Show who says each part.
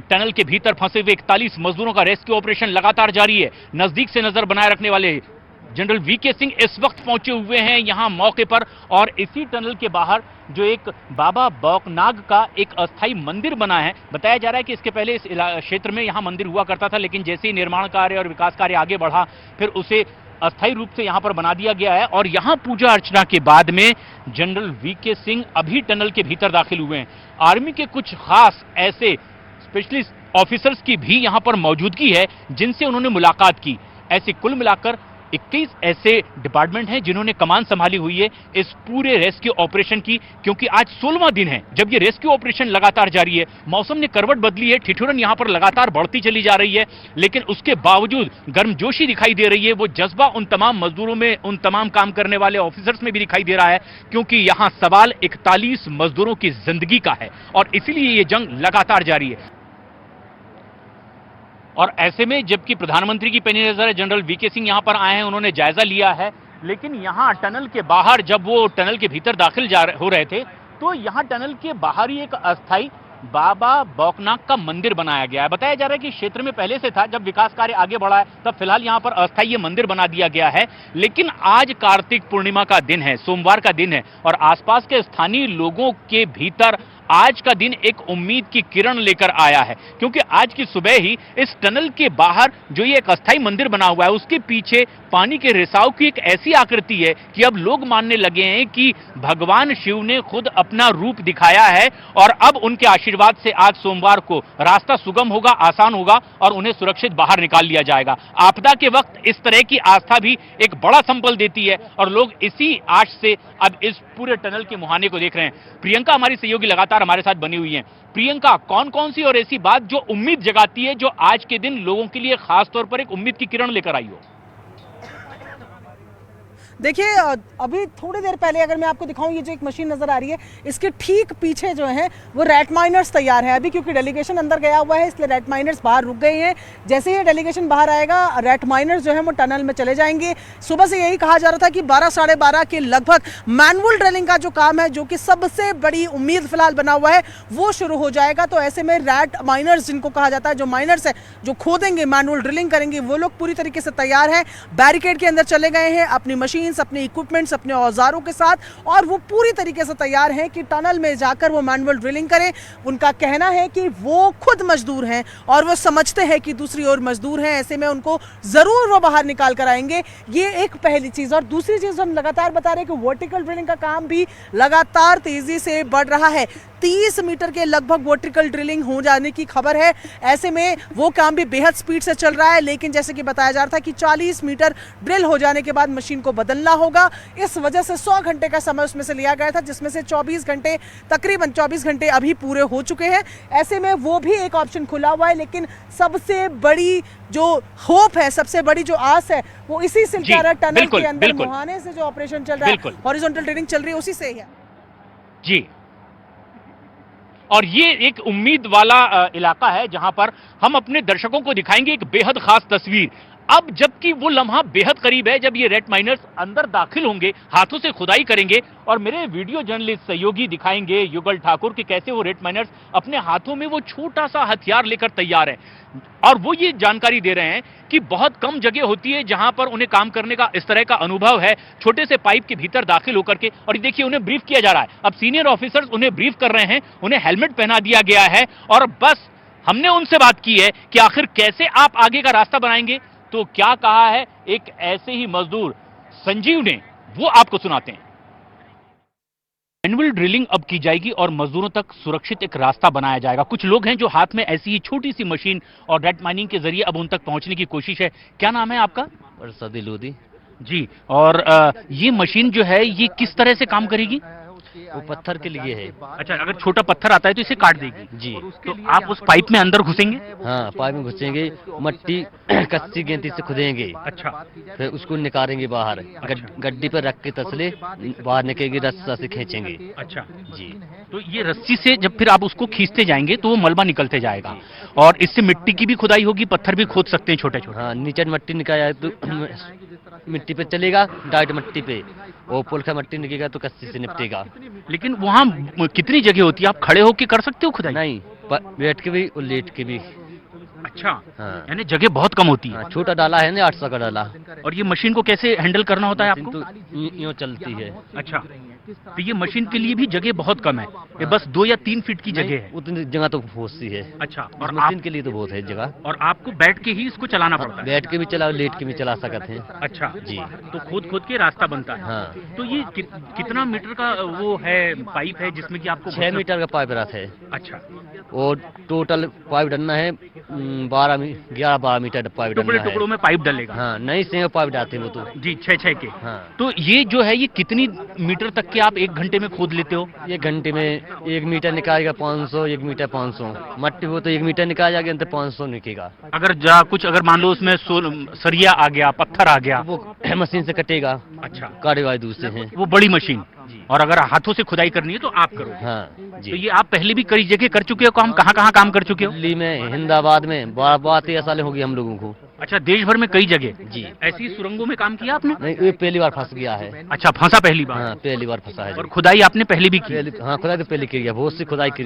Speaker 1: Tunnel के भीतर फंसे हुए 41 मजदूरों का रेस्क्यू ऑपरेशन लगातार जारी है। नजदीक से नजर बनाए रखने वाले जनरल वीके सिंह इस वक्त पहुंचे हुए हैं यहां मौके पर, और इसी टनल के बाहर जो एक बाबा बौकनाग का एक अस्थाई मंदिर बना है। बताया जा रहा है कि इसके पहले इस क्षेत्र में यहां मंदिर हुआ करता था, लेकिन जैसे ही निर्माण कार्य और विकास कार्य आगे बढ़ा, फिर उसे अस्थायी रूप से यहां पर बना दिया गया है। और यहां पूजा अर्चना के बाद में जनरल वीके सिंह अभी टनल के भीतर दाखिल हुए हैं। आर्मी के कुछ खास ऐसे स्पेशलिस्ट ऑफिसर्स की भी यहां पर मौजूदगी है जिनसे उन्होंने मुलाकात की। ऐसे कुल मिलाकर 21 ऐसे डिपार्टमेंट हैं जिन्होंने कमान संभाली हुई है इस पूरे रेस्क्यू ऑपरेशन की, क्योंकि आज 16वां दिन है जब ये रेस्क्यू ऑपरेशन लगातार जारी है। मौसम ने करवट बदली है, ठिठुरन यहां पर लगातार बढ़ती चली जा रही है, लेकिन उसके बावजूद गर्मजोशी दिखाई दे रही है। वो जज्बा उन तमाम मजदूरों में, उन तमाम काम करने वाले ऑफिसर्स में भी दिखाई दे रहा है, क्योंकि यहां सवाल 41 मजदूरों की जिंदगी का है और इसीलिए ये जंग लगातार जारी है। और ऐसे में जबकि प्रधानमंत्री की पैनी नजर है, जनरल वीके सिंह यहां पर आए हैं, उन्होंने जायजा लिया है, लेकिन यहां टनल के बाहर जब वो टनल के भीतर दाखिल हो रहे थे तो यहां टनल के बाहर ही एक अस्थाई बाबा बौकनाग का मंदिर बनाया गया है। बताया जा रहा है कि क्षेत्र में पहले से था, जब विकास कार्य आगे बढ़ा है तब फिलहाल यहां पर अस्थाई ये मंदिर बना दिया गया है। लेकिन आज कार्तिक पूर्णिमा का दिन है, सोमवार का दिन है, और आसपास के स्थानीय लोगों के भीतर आज का दिन एक उम्मीद की किरण लेकर आया है, क्योंकि आज की सुबह ही इस टनल के बाहर जो ये एक अस्थाई मंदिर बना हुआ है उसके पीछे पानी के रिसाव की एक ऐसी आकृति है कि अब लोग मानने लगे हैं कि भगवान शिव ने खुद अपना रूप दिखाया है और अब उनके आशीर्वाद से आज सोमवार को रास्ता सुगम होगा, आसान होगा और उन्हें सुरक्षित बाहर निकाल लिया जाएगा। आपदा के वक्त इस तरह की आस्था भी एक बड़ा संबल देती है और लोग इसी आश से अब इस पूरे टनल के मुहाने को देख रहे हैं। प्रियंका हमारी सहयोगी लगातार हमारे साथ बनी हुई हैं। प्रियंका, कौन कौन सी और ऐसी बात जो उम्मीद जगाती है, जो आज के दिन लोगों के लिए खास तौर पर एक उम्मीद की किरण लेकर आई हो?
Speaker 2: देखिए, अभी थोड़ी देर पहले अगर मैं आपको दिखाऊं, ये जो एक मशीन नजर आ रही है इसके ठीक पीछे जो है वो रैट माइनर्स तैयार है। अभी क्योंकि डेलीगेशन अंदर गया हुआ है इसलिए रैट माइनर्स बाहर रुक गए हैं। जैसे ही डेलीगेशन बाहर आएगा रैट माइनर्स जो है वो टनल में चले जाएंगे। सुबह से यही कहा जा रहा था कि 12 साढ़े 12 के लगभग मैनुअल ड्रिलिंग का जो काम है, जो कि सबसे बड़ी उम्मीद फिलहाल बना हुआ है, वो शुरू हो जाएगा। तो ऐसे में रैट माइनर्स जिनको कहा जाता है, जो माइनर्स है जो खोदेंगे, मैनुअल ड्रिलिंग करेंगे, वो लोग पूरी तरीके से तैयार हैं, बैरिकेड के अंदर चले गए हैं अपनी मशीन, अपने इक्विपमेंट्स, अपने औजारों के साथ, और वो पूरी तरीके से तैयार हैं कि टनल में जाकर वो मैनुअल ड्रिलिंग करें। उनका कहना है कि वो खुद मजदूर हैं और वो समझते हैं कि दूसरी ओर मजदूर हैं, ऐसे में उनको जरूर वो बाहर निकाल कर आएंगे। ये एक पहली चीज। और दूसरी चीज हम लगातार बता रहे हैं कि वर्टिकल ड्रिलिंग का काम भी लगातार तेजी से बढ़ रहा है। 30 मीटर के लगभग वर्टिकल ड्रिलिंग हो जाने की खबर है। ऐसे में वो काम भी बेहद स्पीड से चल रहा है, लेकिन जैसे कि बताया जा रहा था कि 40 मीटर ड्रिल हो जाने के बाद मशीन को बदलना होगा। इस वजह से 100 घंटे का समय उसमें से लिया गया था, जिसमें से 24 घंटे, तकरीबन 24 घंटे अभी पूरे हो चुके हैं। ऐसे में वो भी एक ऑप्शन खुला हुआ है, लेकिन सबसे बड़ी जो होप है, सबसे बड़ी जो आस है, वो इसी सिलचारा टनल के अंदर मुहाने से जो ऑपरेशन चल रहा है, हॉरिजॉन्टल ड्रिलिंग चल रही है, उसी से है।
Speaker 1: जी, और ये एक उम्मीद वाला इलाका है जहां पर हम अपने दर्शकों को दिखाएंगे एक बेहद खास तस्वीर। अब जबकि वो लम्हा बेहद करीब है जब ये रेट माइनर्स अंदर दाखिल होंगे, हाथों से खुदाई करेंगे, और मेरे वीडियो जर्नलिस्ट सहयोगी दिखाएंगे युगल ठाकुर कि कैसे वो रेट माइनर्स अपने हाथों में वो छोटा सा हथियार लेकर तैयार है। और वो ये जानकारी दे रहे हैं कि बहुत कम जगह होती है जहां पर उन्हें काम करने का इस तरह का अनुभव है, छोटे से पाइप के भीतर दाखिल होकर के। और देखिए, उन्हें ब्रीफ किया जा रहा है। अब सीनियर ऑफिसर्स उन्हें ब्रीफ कर रहे हैं, उन्हें हेलमेट पहना दिया गया है, और बस हमने उनसे बात की है कि आखिर कैसे आप आगे का रास्ता बनाएंगे। तो क्या कहा है एक ऐसे ही मजदूर संजीव ने, वो आपको सुनाते हैं। मैनुअल ड्रिलिंग अब की जाएगी और मजदूरों तक सुरक्षित एक रास्ता बनाया जाएगा। कुछ लोग हैं जो हाथ में ऐसी ही छोटी सी मशीन और रेट माइनिंग के जरिए अब उन तक पहुंचने की कोशिश है। क्या नाम है आपका?
Speaker 3: अरशद लोधी जी।
Speaker 1: और ये मशीन जो है ये किस तरह से काम करेगी?
Speaker 3: वो पत्थर के लिए है।
Speaker 1: अच्छा, अगर छोटा पत्थर आता है तो इसे काट देगी
Speaker 3: जी।
Speaker 1: तो आप उस पाइप में अंदर घुसेंगे?
Speaker 3: हाँ, पाइप में घुसेंगे, मट्टी कच्ची गेंती से खुदेंगे।
Speaker 1: अच्छा,
Speaker 3: फिर उसको निकालेंगे बाहर। गड्डी पर रख के तसले बाहर निकलेगी, रस्सा से खींचेंगे।
Speaker 1: अच्छा
Speaker 3: जी।
Speaker 1: तो ये रस्सी से जब फिर आप उसको खींचते जाएंगे तो वो मलबा निकलते जाएगा, और इससे मिट्टी की भी खुदाई होगी, पत्थर भी खोद सकते हैं छोटे छोटे।
Speaker 3: हाँ, नीचे मट्टी निकाल तो मिट्टी पे चलेगा, डाइट मट्टी पे, और पुलखा मट्टी निकलेगा तो कच्ची से निपटेगा।
Speaker 1: लेकिन वहाँ कितनी जगह होती है, आप खड़े होके कर सकते हो खुदाई?
Speaker 3: नहीं, बैठ के भी और लेट के भी।
Speaker 1: अच्छा,
Speaker 3: हाँ।
Speaker 1: यानी जगह बहुत कम होती है।
Speaker 3: हाँ, छोटा डाला है ना 800 का डाला।
Speaker 1: और ये मशीन को कैसे हैंडल करना होता है
Speaker 3: मशीन
Speaker 1: आपको?
Speaker 3: तो यूं चलती है।
Speaker 1: अच्छा, तो ये मशीन के लिए भी जगह बहुत कम है, ये बस 2 या 3 फीट की जगह है।
Speaker 3: उतनी जगह तो होती है।
Speaker 1: अच्छा,
Speaker 3: और
Speaker 1: और
Speaker 3: मशीन
Speaker 1: आप
Speaker 3: के लिए तो बहुत है जगह।
Speaker 1: और आपको बैठ के ही इसको चलाना पड़ता है?
Speaker 3: बैठ के भी चला लेट के भी चला सकते हैं।
Speaker 1: अच्छा
Speaker 3: जी।
Speaker 1: तो खोद के रास्ता बनता है।
Speaker 3: हाँ।
Speaker 1: तो ये कितना मीटर का वो है, पाइप है जिसमें कि आपको
Speaker 3: 6 मीटर का पाइप रहता है
Speaker 1: अच्छा,
Speaker 3: और टोटल पाइप डलना है 11-12 मीटर पाइप
Speaker 1: टुकड़े
Speaker 3: डलना है।
Speaker 1: टुकड़ों में पाइप डलेगा।
Speaker 3: हाँ, नई से पाइप डालते हैं वो तो।
Speaker 1: जी, 6 के।
Speaker 3: हाँ।
Speaker 1: तो ये जो है ये कितनी मीटर तक के आप 1 घंटे में खोद लेते हो?
Speaker 3: 1 घंटे में 1 मीटर निकालेगा 500, 1 मीटर 500। मट्टी हो तो 1 मीटर निकाल जाएगा, अंतर 500 निकलेगा।
Speaker 1: अगर मान लो उसमें सरिया आ गया, पत्थर आ गया,
Speaker 3: वो मशीन से कटेगा।
Speaker 1: अच्छा,
Speaker 3: कार्यवाही दूसरे हैं।
Speaker 1: वो बड़ी मशीन। और अगर हाथों से खुदाई करनी है तो आप करो।
Speaker 3: हाँ जी।
Speaker 1: तो ये आप पहले भी कई जगह कर चुके हो काम, कहाँ काम कर चुके हो?
Speaker 3: दिल्ली में, हिंदाबाद में 12-13 साल हो गई हम लोगों को।
Speaker 1: अच्छा, देश भर में कई जगह।
Speaker 3: जी।
Speaker 1: ऐसी सुरंगों में काम किया आपने?
Speaker 3: नहीं, ये पहली बार फंस गया है।
Speaker 1: अच्छा, फंसा पहली बार।
Speaker 3: हाँ, पहली बार फंसा है।
Speaker 1: और खुदाई आपने पहले भी की?
Speaker 3: हाँ, खुदाई तो पहले की है, बहुत सी खुदाई की है।